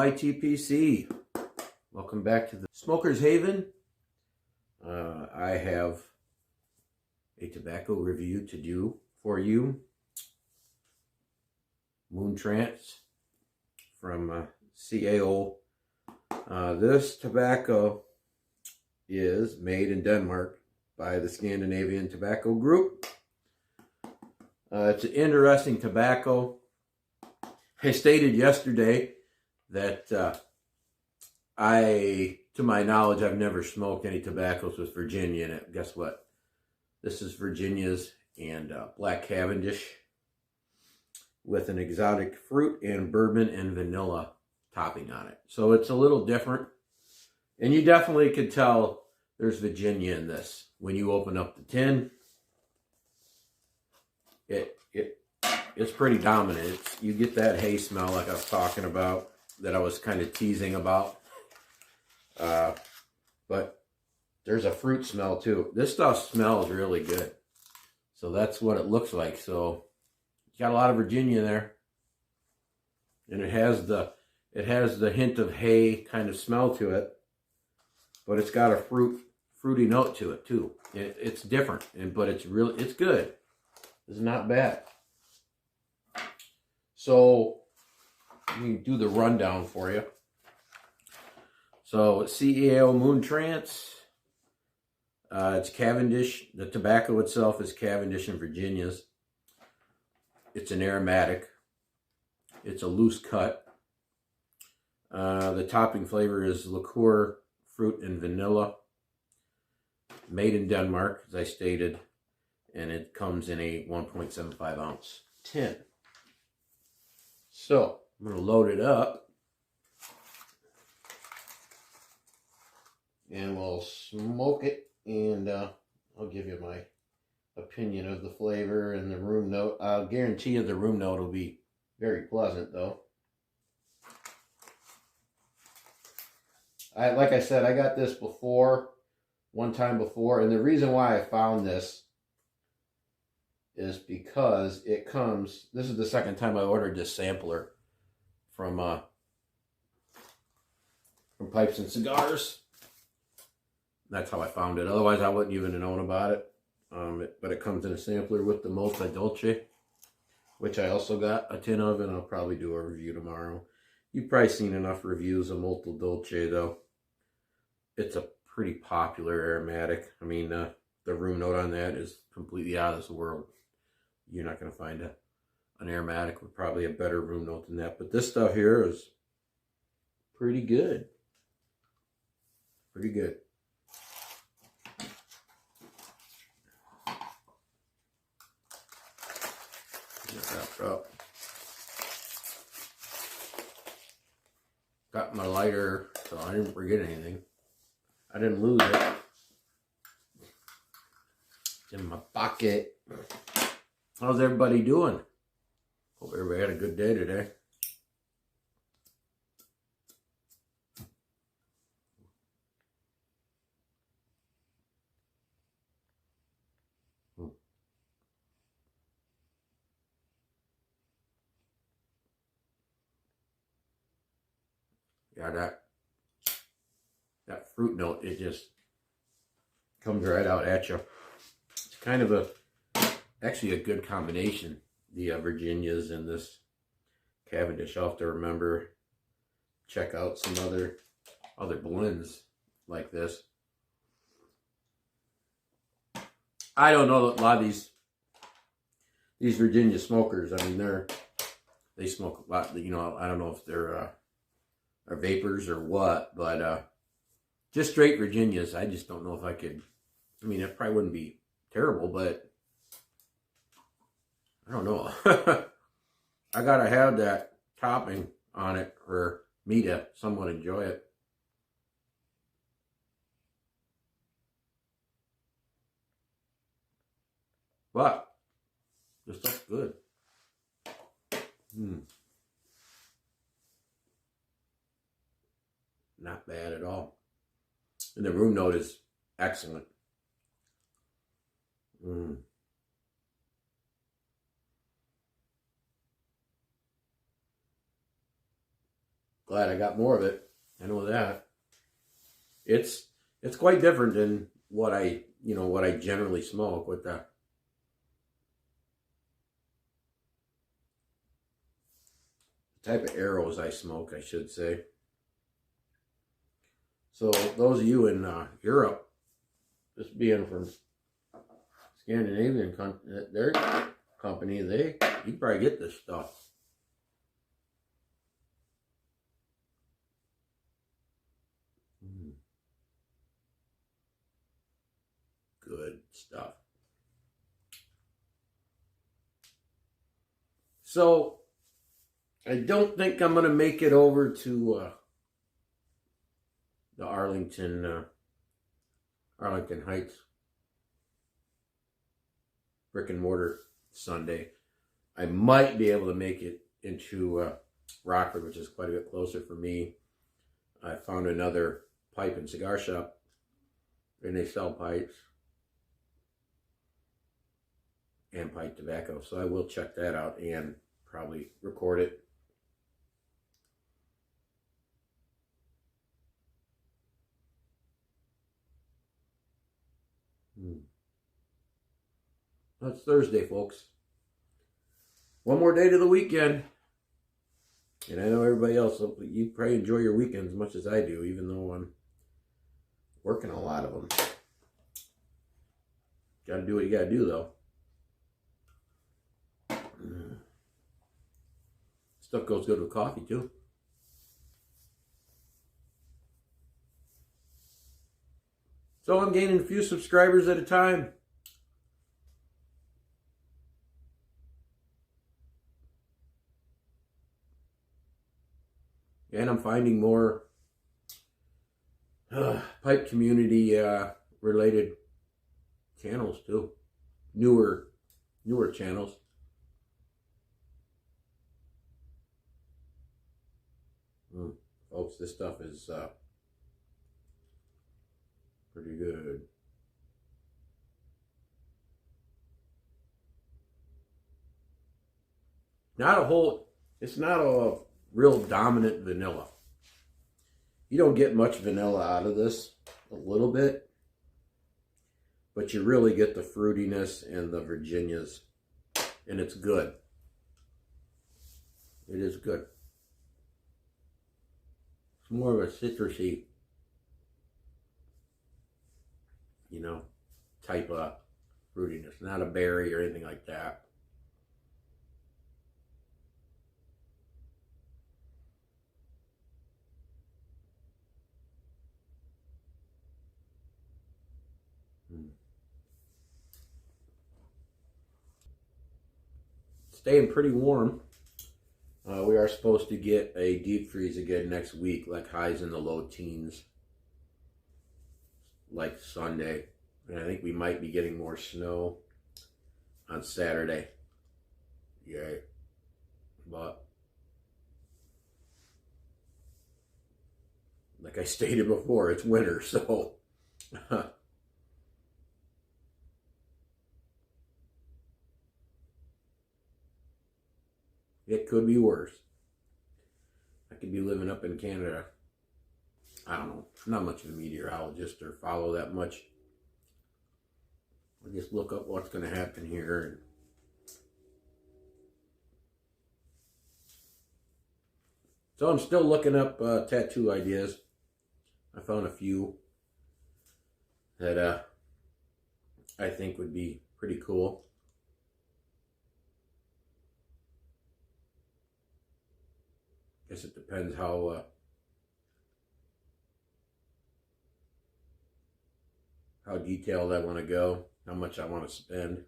YTPC. Welcome back to the Smoker's Haven. I have a tobacco review to do for you. Moontrance from CAO. This tobacco is made in Denmark by the Scandinavian Tobacco Group. It's an interesting tobacco. I stated yesterday that to my knowledge, I've never smoked any tobaccos with Virginia in it. Guess what? This is Virginia's and Black Cavendish with an exotic fruit and bourbon and vanilla topping on it. So it's a little different. And you definitely could tell there's Virginia in this. When you open up the tin, it's pretty dominant. You get that hay smell like I was talking about, that I was kind of teasing about. But there's a fruit smell too. This stuff smells really good. So that's what it looks like. So it's got a lot of Virginia there. And it has the hint of hay kind of smell to it. But it's got a fruity note to it too. It's different, but it's good. It's not bad. So let me do the rundown for you. So CAO Moontrance. It's Cavendish. The tobacco itself is Cavendish and Virginia's. It's an aromatic. It's a loose cut. The topping flavor is liqueur, fruit, and vanilla. Made in Denmark, as I stated. And it comes in a 1.75 ounce tin. So I'm going to load it up. And we'll smoke it. And I'll give you my opinion of the flavor and the room note. I'll guarantee you the room note will be very pleasant though. Like I said, I got this one time before. And the reason why I found this is because it comes, this is the second time I ordered this sampler from Pipes and Cigars. That's how I found it. Otherwise, I wouldn't even have known about it. But it comes in a sampler with the Multi-Dolce, which I also got a tin of, and I'll probably do a review tomorrow. You've probably seen enough reviews of Multi-Dolce, though. It's a pretty popular aromatic. I mean, the room note on that is completely out of this world. You're not going to find an aromatic with probably a better room note than that. But this stuff here is pretty good. Pretty good. Up. Got my lighter, so I didn't forget anything. I didn't lose it. It's in my pocket. How's everybody doing? Hope everybody had a good day today. Yeah, that fruit note, it just comes right out at you. It's kind of actually a good combination. The Virginias and this Cavendish. I'll have to remember, check out some other blends like this. I don't know, a lot of these Virginia smokers, I mean, they smoke a lot, you know, I don't know if they're are vapors or what, but just straight Virginias, I just don't know if I could. I mean, it probably wouldn't be terrible, but I don't know. I gotta have that topping on it for me to somewhat enjoy it. But this stuff's good. Not bad at all. And the room note is excellent. glad I got more of it. I know that. It's quite different than what I generally smoke with the type of arrows I smoke, I should say. So those of you in Europe, this being from Scandinavian, their company, you can probably get this stuff. Good stuff. So I don't think I'm going to make it over to the Arlington Heights brick and mortar Sunday. I might be able to make it into Rockford, which is quite a bit closer for me. I found another pipe and cigar shop, and they sell pipes and pipe tobacco, so I will check that out and probably record it. That's Thursday, folks. One more day to the weekend. And I know everybody else, you probably enjoy your weekends as much as I do, even though I'm working a lot of them. Gotta do what you gotta do, though. Stuff goes good with coffee, too. So I'm gaining a few subscribers at a time. And I'm finding more pipe community related channels too. Newer channels. Folks, this stuff is pretty good. It's not a real dominant vanilla. You don't get much vanilla out of this, a little bit, but you really get the fruitiness and the Virginias, and it's good. It is good. It's more of a citrusy, type of fruitiness, not a berry or anything like that. Staying pretty warm. We are supposed to get a deep freeze again next week, like highs in the low teens, like Sunday. And I think we might be getting more snow on Saturday. Yay. But like I stated before, it's winter, so it could be worse. I could be living up in Canada. I don't know. I'm not much of a meteorologist or follow that much. I just look up what's going to happen here. So I'm still looking up tattoo ideas. I found a few that I think would be pretty cool. Guess it depends how detailed I want to go, how much I want to spend.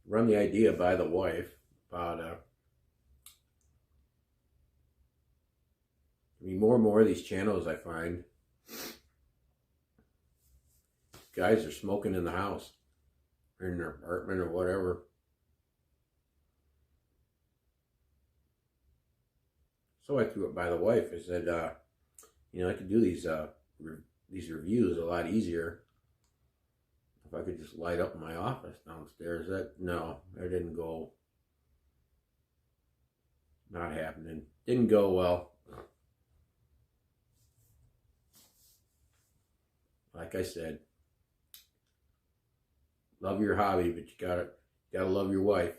Run the idea by the wife about more and more of these channels I find, guys are smoking in the house or in their apartment or whatever. So I threw it by the wife. I said, You know, I could do these reviews a lot easier if I could just light up my office downstairs. No, that didn't go. Not happening. Didn't go well. Like I said, love your hobby, but you gotta love your wife.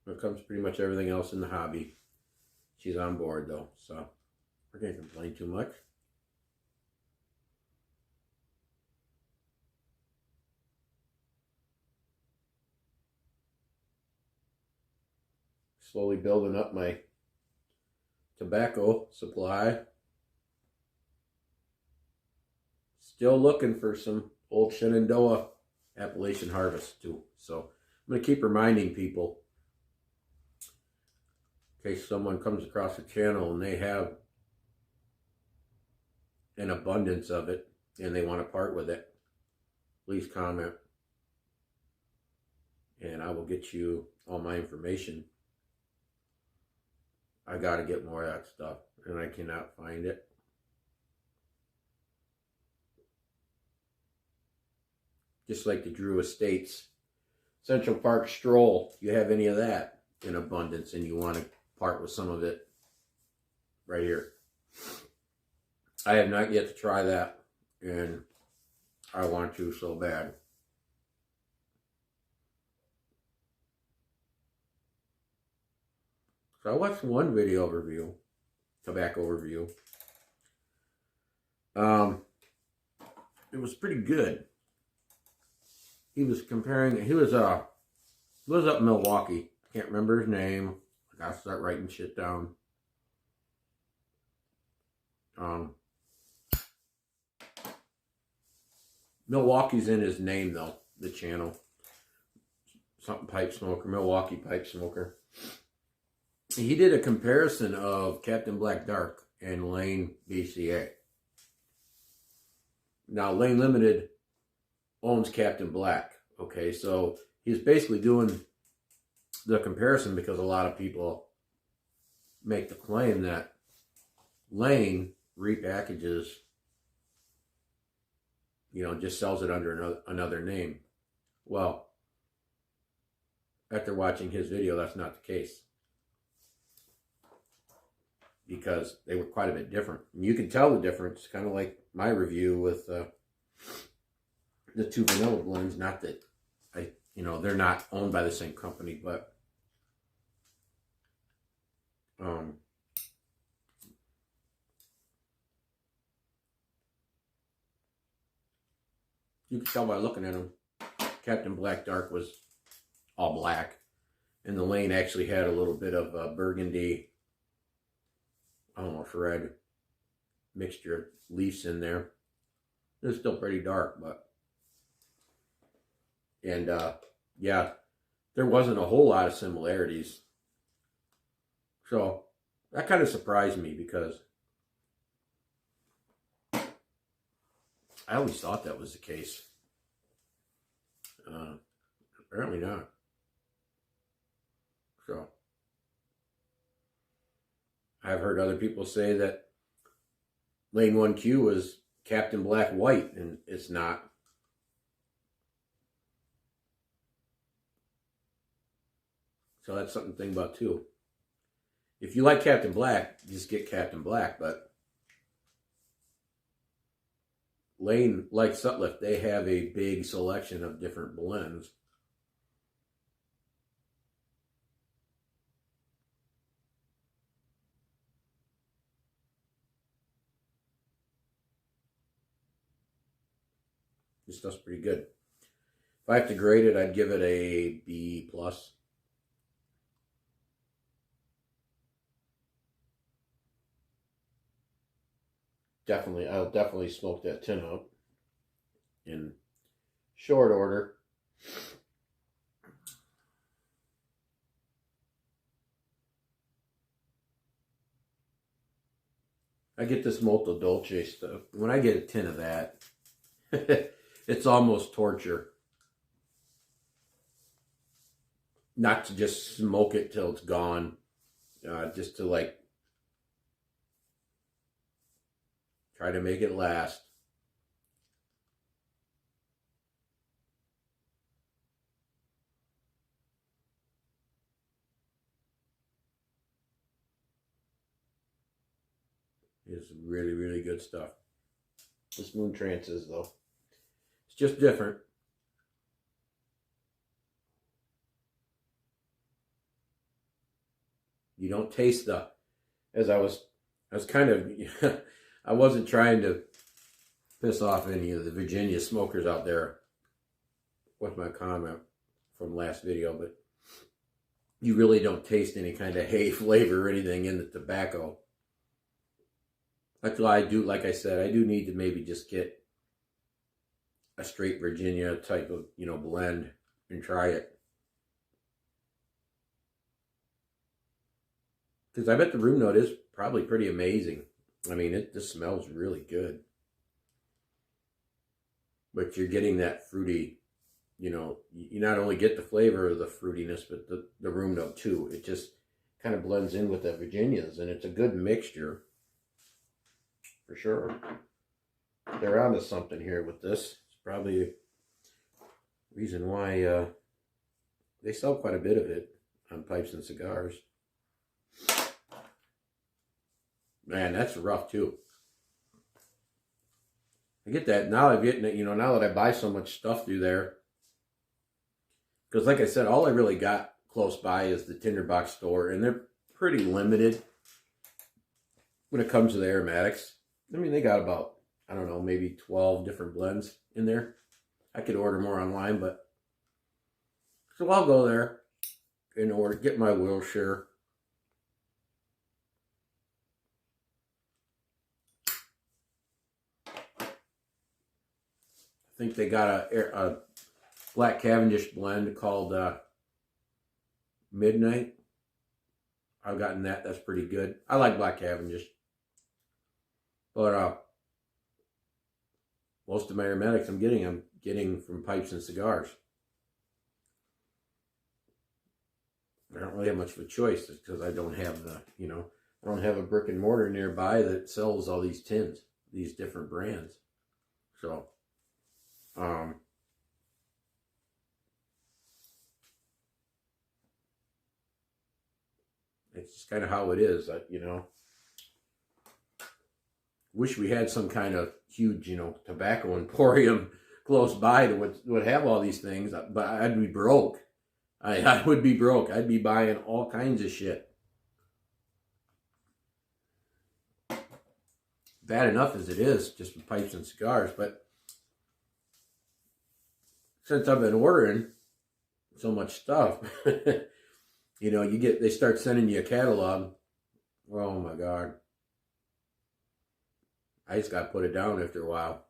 When it comes to pretty much everything else in the hobby, she's on board though, so I can't complain too much. Slowly building up my tobacco supply. Still looking for some old Shenandoah Appalachian harvest too. So I'm going to keep reminding people in case someone comes across the channel and they have an abundance of it and they want to part with it. Please comment and I will get you all my information. I got to get more of that stuff and I cannot find it. Just like the Drew Estates Central Park Stroll. You have any of that in abundance and you want to part with some of it, right here. I have not yet to try that and I want to so bad. So I watched one video review, tobacco review. It was pretty good. He was comparing, he was up in Milwaukee. I can't remember his name. I gotta start writing shit down. Milwaukee's in his name though, the channel. Something pipe smoker, Milwaukee pipe smoker. He did a comparison of Captain Black Dark and Lane BCA. Now Lane Limited owns Captain Black. Okay, so he's basically doing the comparison because a lot of people make the claim that Lane repackages, you know, just sells it under another name. Well, after watching his video, that's not the case. Because they were quite a bit different. And you can tell the difference, kind of like my review with the two vanilla blends. Not that they're not owned by the same company, but you can tell by looking at them. Captain Black Dark was all black, and the Lane actually had a little bit of burgundy, almost red mixture of leaves in there. It was still pretty dark, but yeah, there wasn't a whole lot of similarities. So that kind of surprised me because I always thought that was the case. Apparently not. So I've heard other people say that Lane 1Q was Captain Black White, and it's not. So that's something to think about too. If you like Captain Black, just get Captain Black, but Lane, like Sutliff, they have a big selection of different blends. This stuff's pretty good. If I have to grade it, I'd give it a B+. I'll definitely smoke that tin out in short order. I get this Molto Dolce stuff. When I get a tin of that, it's almost torture. not to just smoke it till it's gone, just to like try to make it last. It's really, really good stuff. This Moontrance is, though. It's just different. You don't taste the, as I was kind of, I wasn't trying to piss off any of the Virginia smokers out there with my comment from last video, but you really don't taste any kind of hay flavor or anything in the tobacco. That's why I do, like I said, I do need to maybe just get a straight Virginia type of, blend and try it. Because I bet the room note is probably pretty amazing. I mean, it just smells really good. But you're getting that fruity, you not only get the flavor of the fruitiness, but the room note too. It just kind of blends in with the Virginias, and it's a good mixture. For sure. They're onto something here with this. It's probably a reason why they sell quite a bit of it on pipes and cigars. Man, that's rough too. I get that now. I'm getting it, now that I buy so much stuff through there. Because like I said, all I really got close by is the Tinderbox store, and they're pretty limited when it comes to the aromatics. I mean, they got about, I don't know, maybe 12 different blends in there. I could order more online, but so I'll go there and order, get my Wilshire. I think they got a Black Cavendish blend called Midnight. I've gotten that. That's pretty good. I like Black Cavendish. But most of my aromatics I'm getting from pipes and cigars. I don't really have much of a choice because I don't have the, I don't have a brick and mortar nearby that sells all these tins, these different brands. So, it's just kind of how it is, Wish we had some kind of huge, tobacco emporium close by that would have all these things, but I'd be broke. I would be broke. I'd be buying all kinds of shit. Bad enough as it is, just with pipes and cigars, but since I've been ordering so much stuff, they start sending you a catalog. Oh my God. I just got to put it down after a while.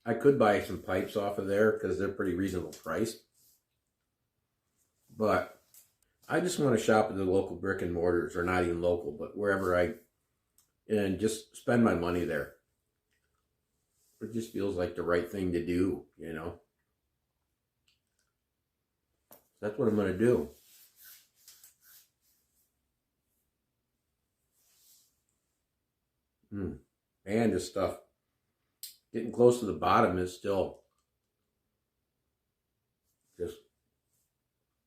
I could buy some pipes off of there because they're pretty reasonable priced. But I just want to shop at the local brick and mortars, or not even local, but wherever and just spend my money there. It just feels like the right thing to do, That's what I'm going to do. And this stuff, getting close to the bottom is still just,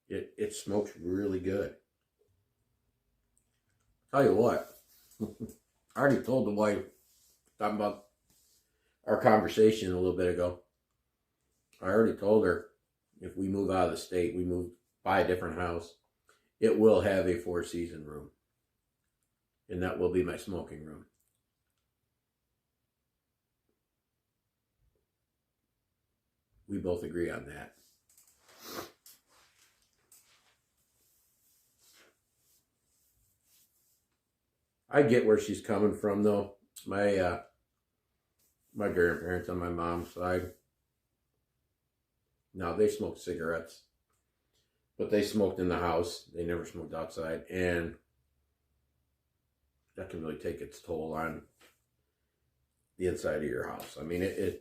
it smokes really good. Tell you what, I already told the wife, talking about our conversation a little bit ago, I already told her, if we move out of the state, buy a different house, it will have a 4-season room. And that will be my smoking room. We both agree on that. I get where she's coming from, though. My grandparents on my mom's side, no, they smoked cigarettes, but they smoked in the house. They never smoked outside, and that can really take its toll on the inside of your house. I mean, and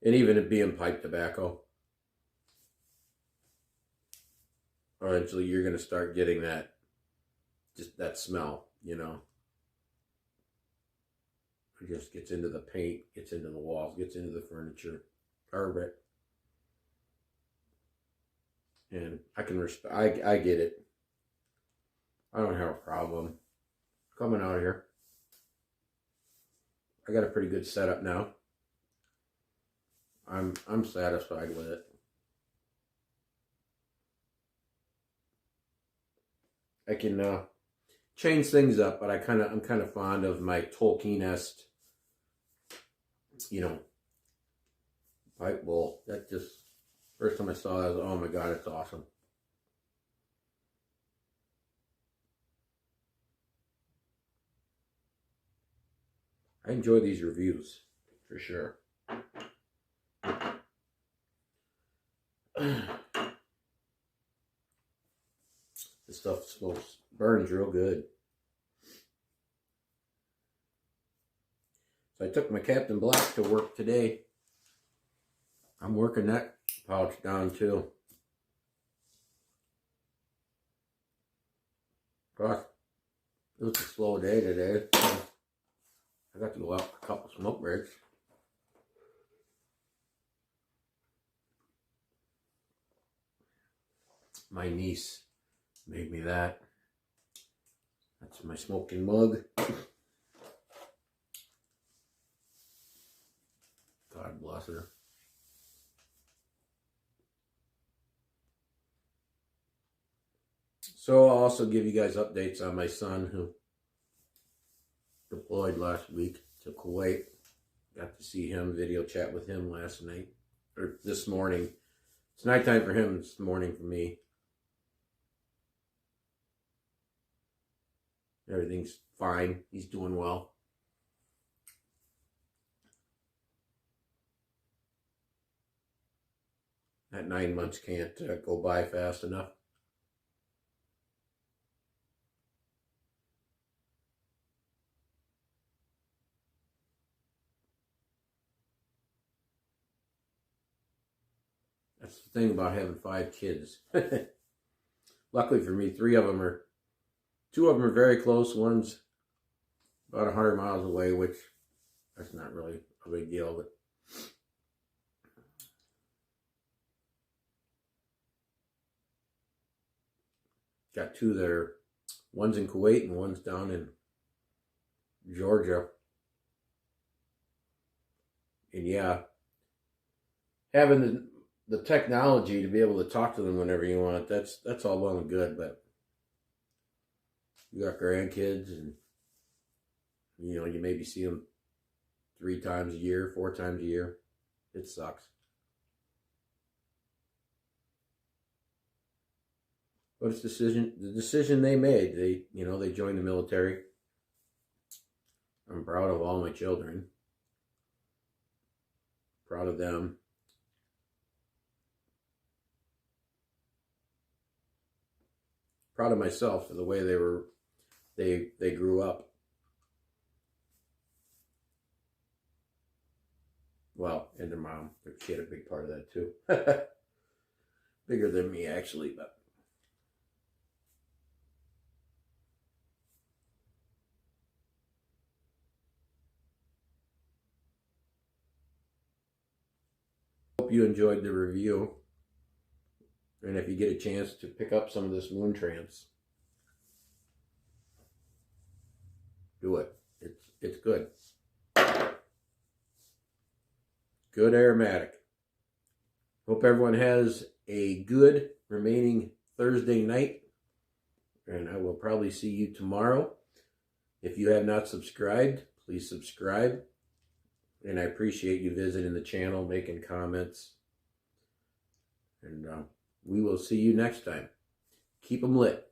even it being pipe tobacco, eventually you're going to start getting that, just that smell, you know. It just gets into the paint, gets into the walls, gets into the furniture, carpet. And I can I get it. I don't have a problem coming out here. I got a pretty good setup now. I'm satisfied with it. I can change things up, but I'm kind of fond of my Tolkien-esque, you know, pipe bowl. That just, first time I saw that, I was, oh my God, it's awesome. I enjoy these reviews, for sure. This stuff burns real good. So I took my Captain Black to work today. I'm working that pouch down too. Gosh, it was a slow day today. I got to go out for a couple smoke breaks. My niece made me that. That's my smoking mug. God bless her. So I'll also give you guys updates on my son who deployed last week to Kuwait. Got to see him, video chat with him last night, or this morning. It's nighttime for him, it's morning for me. Everything's fine. He's doing well. That 9 months can't go by fast enough. That's the thing about having 5 kids. Luckily for me, 2 of them are very close. One's about 100 miles away, which that's not really a big deal, but got 2 there. One's in Kuwait and one's down in Georgia. And yeah, having the technology to be able to talk to them whenever you want, that's all well and good, but you got grandkids and, you know, you maybe see them 3 times a year, 4 times a year. It sucks. But it's the decision they made. They joined the military. I'm proud of all my children. Proud of them. Proud of myself for the way they grew up. Well, and their mom. She had a big part of that too. Bigger than me, actually, but hope you enjoyed the review. And if you get a chance to pick up some of this Moontrance, do it. It's good. Good aromatic. Hope everyone has a good remaining Thursday night. And I will probably see you tomorrow. If you have not subscribed, please subscribe. And I appreciate you visiting the channel, making comments. And we will see you next time. Keep them lit.